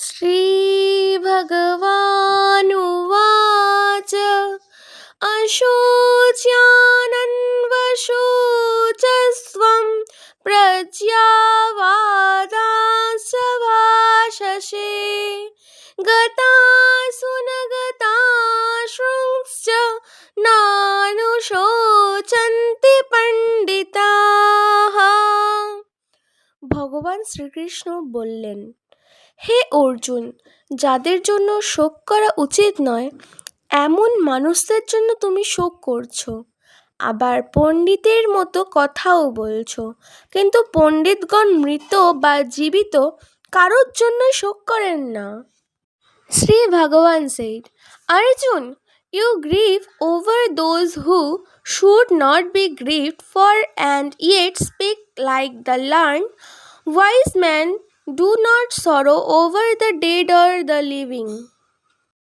श्रीभगवानुवाच अशोच्यानन्वशोचस्त्वं प्रज्ञावादांश्च भाषसे गतासु न गताश्रुंश्च नानुशोचन्ति পণ্ডিতাः। ভগবান শ্রীকৃষ্ণ বললেন, হে অর্জুন, যাদের জন্য শোক করা উচিত নয় এমন মানুষদের জন্য তুমি শোক করছো, আবার পণ্ডিতের মতো কথাও বলছো, কিন্তু পণ্ডিতগণ মৃত বা জীবিত কারোর জন্যই শোক করেন না। শ্রী ভগবান said, Arjun, you grieve over those who should not be grieved for and yet speak like the learned. Wise men do not sorrow over the dead or the living.